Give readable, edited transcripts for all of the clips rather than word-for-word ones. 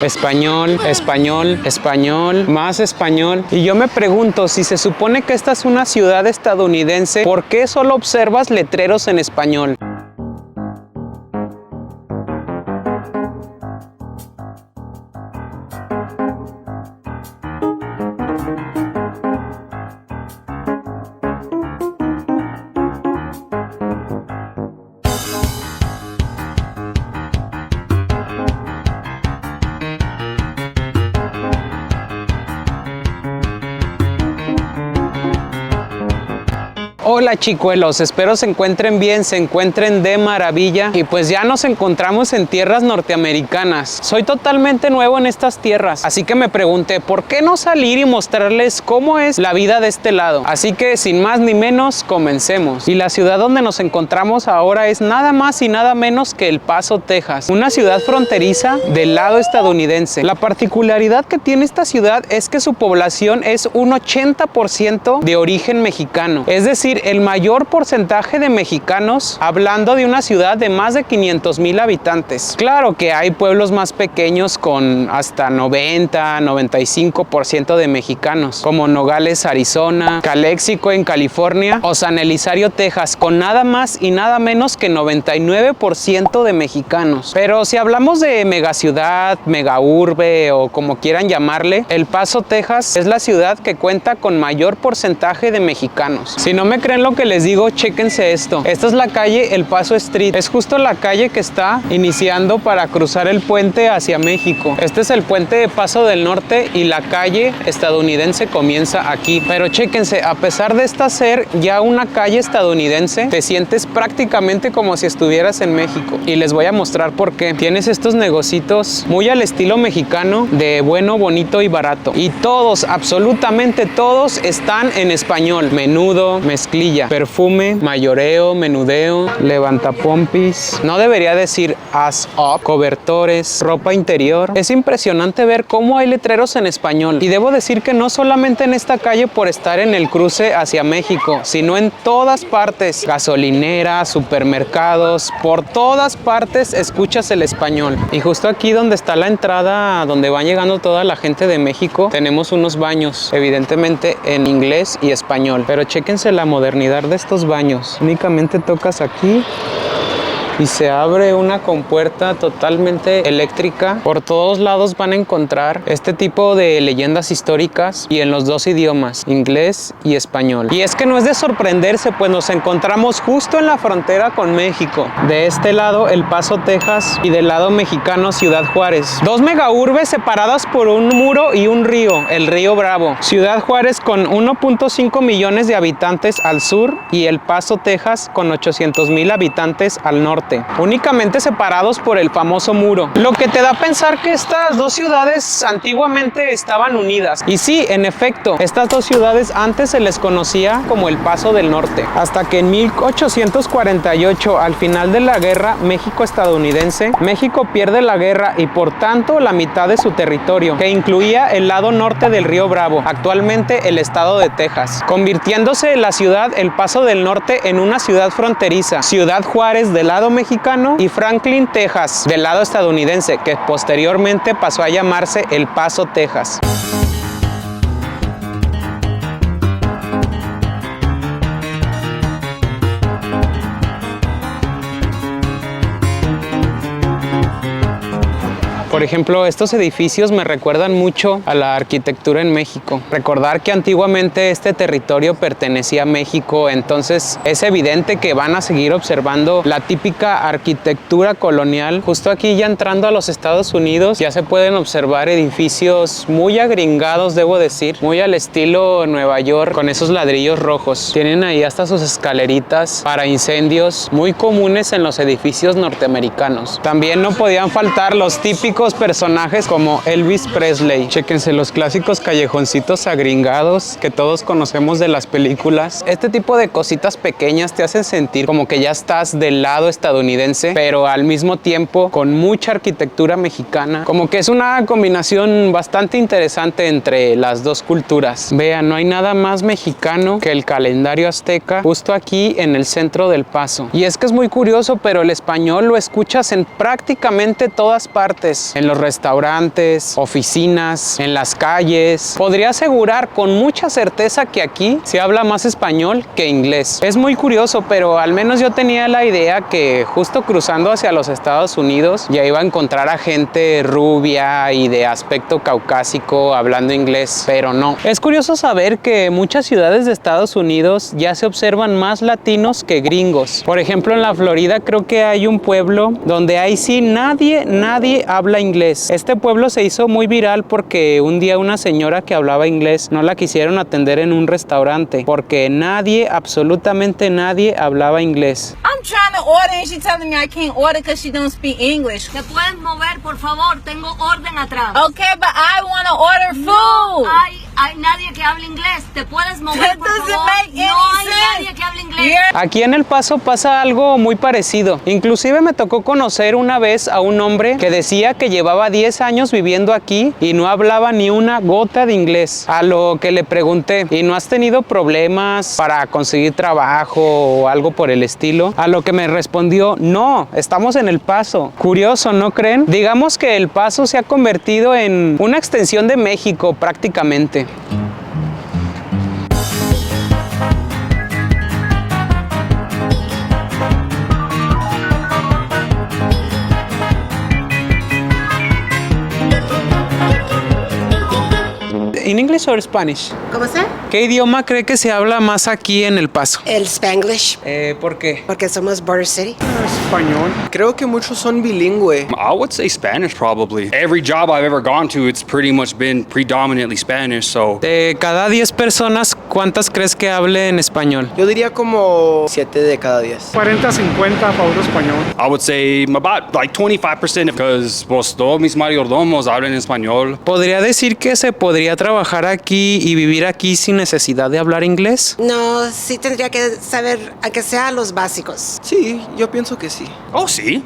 Español, español, español, más español. Y yo me pregunto, si se supone que esta es una ciudad estadounidense, ¿por qué solo observas letreros en español? Hola chicuelos, espero se encuentren bien, se encuentren de maravilla y pues ya nos encontramos en tierras norteamericanas. Soy totalmente nuevo en estas tierras, así que me pregunté ¿por qué no salir y mostrarles cómo es la vida de este lado? Así que sin más ni menos, comencemos. Y la ciudad donde nos encontramos ahora es nada más y nada menos que El Paso, Texas, una ciudad fronteriza del lado estadounidense. La particularidad que tiene esta ciudad es que su población es un 80% de origen mexicano, es decir, el mayor porcentaje de mexicanos, hablando de una ciudad de más de 500,000 habitantes. Claro que hay pueblos más pequeños con hasta 90-95% de mexicanos, como Nogales, Arizona, Calexico en California o San Elizario, Texas, con nada más y nada menos que 99% de mexicanos. Pero si hablamos de megaciudad, megaurbe o como quieran llamarle, El Paso, Texas es la ciudad que cuenta con mayor porcentaje de mexicanos. Si no me creen lo que les digo, chéquense esto. Esta es la calle El Paso Street. Es justo la calle que está iniciando para cruzar el puente hacia México. Este es el puente de Paso del Norte y la calle estadounidense comienza aquí. Pero chéquense, a pesar de esta ser ya una calle estadounidense, te sientes prácticamente como si estuvieras en México. Y les voy a mostrar por qué. Tienes estos negocitos muy al estilo mexicano de bueno, bonito y barato. Y todos, absolutamente todos, están en español. Menudo, mezclilla, perfume, mayoreo, menudeo, levantapompis. No debería decir ass up, cobertores, ropa interior. Es impresionante ver cómo hay letreros en español. Y debo decir que no solamente en esta calle por estar en el cruce hacia México, sino en todas partes. Gasolineras, supermercados, por todas partes escuchas el español. Y justo aquí donde está la entrada, donde va llegando toda la gente de México, tenemos unos baños, evidentemente en inglés y español. Pero chéquense la modernidad de estos baños. Únicamente tocas aquí y se abre una compuerta totalmente eléctrica. Por todos lados van a encontrar este tipo de leyendas históricas y en los dos idiomas, inglés y español. Y es que no es de sorprenderse, pues nos encontramos justo en la frontera con México. De este lado El Paso, Texas, y del lado mexicano Ciudad Juárez. Dos megaurbes separadas por un muro y un río, el río Bravo. Ciudad Juárez con 1.5 millones de habitantes al sur y El Paso, Texas con 800,000 habitantes al norte, únicamente separados por el famoso muro. Lo que te da a pensar que estas dos ciudades antiguamente estaban unidas. Y sí, en efecto, estas dos ciudades antes se les conocía como El Paso del Norte. Hasta que en 1848, al final de la guerra México-estadounidense, México pierde la guerra y por tanto la mitad de su territorio, que incluía el lado norte del río Bravo, actualmente el estado de Texas, convirtiéndose la ciudad El Paso del Norte en una ciudad fronteriza. Ciudad Juárez del lado mexicano y Franklin, Texas, del lado estadounidense, que posteriormente pasó a llamarse El Paso, Texas. Por ejemplo, estos edificios me recuerdan mucho a la arquitectura en México. Recordar que antiguamente este territorio pertenecía a México, entonces es evidente que van a seguir observando la típica arquitectura colonial. Justo aquí ya entrando a los Estados Unidos ya se pueden observar edificios muy agringados, debo decir, muy al estilo Nueva York, con esos ladrillos rojos. Tienen ahí hasta sus escaleritas para incendios, muy comunes en los edificios norteamericanos. También no podían faltar los típicos personajes como Elvis Presley. Chéquense los clásicos callejoncitos agringados que todos conocemos de las películas. Este tipo de cositas pequeñas te hacen sentir como que ya estás del lado estadounidense, pero al mismo tiempo con mucha arquitectura mexicana. Como que es una combinación bastante interesante entre las dos culturas. Vean, no hay nada más mexicano que el calendario azteca justo aquí en el centro del Paso. Y es que es muy curioso, pero el español lo escuchas en prácticamente todas partes. en los restaurantes, oficinas, en las calles. Podría asegurar con mucha certeza que aquí se habla más español que inglés. Es muy curioso, pero al menos yo tenía la idea que justo cruzando hacia los Estados Unidos ya iba a encontrar a gente rubia y de aspecto caucásico hablando inglés, pero no. Es curioso saber que en muchas ciudades de Estados Unidos ya se observan más latinos que gringos. Por ejemplo, en la Florida creo que hay un pueblo donde ahí sí nadie habla inglés. Este pueblo se hizo muy viral porque un día una señora que hablaba inglés no la quisieron atender en un restaurante porque nadie, absolutamente nadie hablaba inglés. I'm trying to order and she's telling me I can't order because she don't speak English. ¿Te puedes mover, por favor? Tengo orden atrás. Okay, but I want to order food. No hay nadie que hable inglés. ¿Te puedes mover, That por doesn't favor? make any No hay sense. nadie que hable inglés. You're- Aquí en El Paso pasa algo muy parecido. Inclusive me tocó conocer una vez a un hombre que decía que llevaba 10 años viviendo aquí y no hablaba ni una gota de inglés. A lo que le pregunté, ¿y no has tenido problemas para conseguir trabajo o algo por el estilo? A lo que me respondió, no, estamos en El Paso. Curioso, ¿no creen? Digamos que El Paso se ha convertido en una extensión de México prácticamente. ¿En inglés o Spanish? ¿Cómo se? ¿Qué idioma cree que se habla más aquí en El Paso? El Spanglish, ¿Por qué? porque somos border city. Español. Creo que muchos son bilingüe. I would say Spanish probably. Every job I've ever gone to, it's pretty much been predominantly Spanish, so De cada 10 personas, ¿cuántas crees que hablen español? Yo diría como 7 de cada 10. 40-50 Pablo español. I would say about like 25% because pues, todos mis mayordomos hablan español. ¿Podría decir que se podría trabajar aquí y vivir aquí sin necesidad de hablar inglés? No, sí tendría que saber, aunque sea los básicos. Sí, yo pienso que sí. Oh, sí.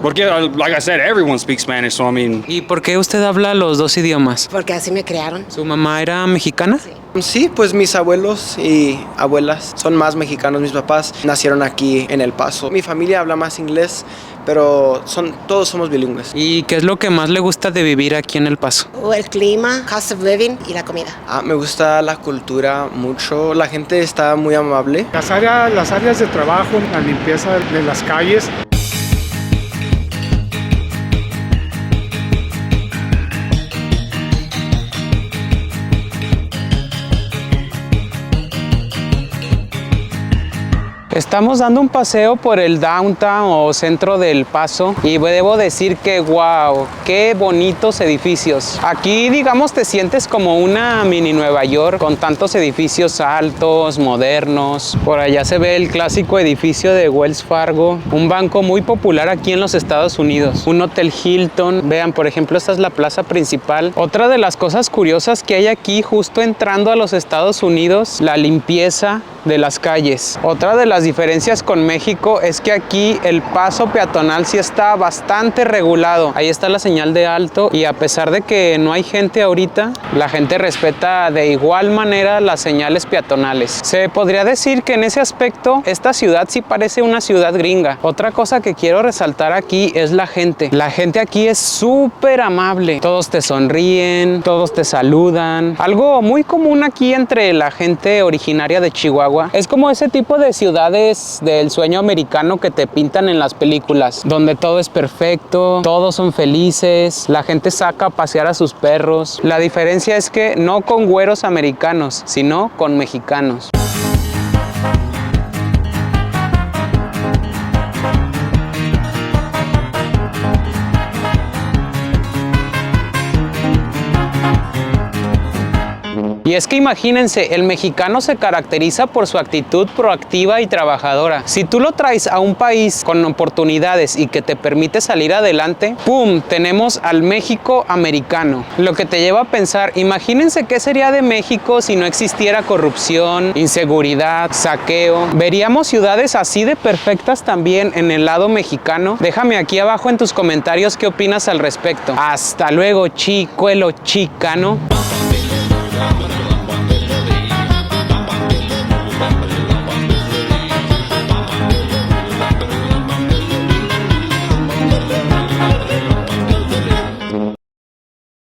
Porque, like I said, everyone speaks Spanish, so I mean... ¿Y por qué usted habla los dos idiomas? Porque así me criaron. ¿Su mamá era mexicana? Sí, pues mis abuelos y abuelas son más mexicanos. Mis papás nacieron aquí en El Paso. Mi familia habla más inglés, pero todos somos bilingües. ¿Y qué es lo que más le gusta de vivir aquí en El Paso? O el clima, cost of living y la comida. Me gusta la cultura mucho. La gente está muy amable. Las áreas de trabajo, la limpieza de las calles. Estamos dando un paseo por el downtown o centro del Paso y debo decir que wow, qué bonitos edificios. Aquí digamos te sientes como una mini Nueva York con tantos edificios altos, modernos. Por allá se ve el clásico edificio de Wells Fargo, un banco muy popular aquí en los Estados Unidos. Un hotel Hilton, vean por ejemplo esta es la plaza principal. Otra de las cosas curiosas que hay aquí justo entrando a los Estados Unidos, la limpieza de las calles. Otra de las diferencias con México es que aquí el paso peatonal sí está bastante regulado. Ahí está la señal de alto y a pesar de que no hay gente ahorita, la gente respeta de igual manera las señales peatonales. Se podría decir que en ese aspecto esta ciudad sí parece una ciudad gringa. Otra cosa que quiero resaltar aquí es la gente. La gente aquí es súper amable. Todos te sonríen, todos te saludan. Algo muy común aquí entre la gente originaria de Chihuahua es como ese tipo de ciudades del sueño americano que te pintan en las películas, donde todo es perfecto, todos son felices, la gente saca a pasear a sus perros. La diferencia es que no con güeros americanos, sino con mexicanos. Y es que imagínense, el mexicano se caracteriza por su actitud proactiva y trabajadora. Si tú lo traes a un país con oportunidades y que te permite salir adelante, ¡pum!, tenemos al México americano. Lo que te lleva a pensar, imagínense qué sería de México si no existiera corrupción, inseguridad, saqueo. ¿Veríamos ciudades así de perfectas también en el lado mexicano? Déjame aquí abajo en tus comentarios qué opinas al respecto. Hasta luego, chicuelo chicano.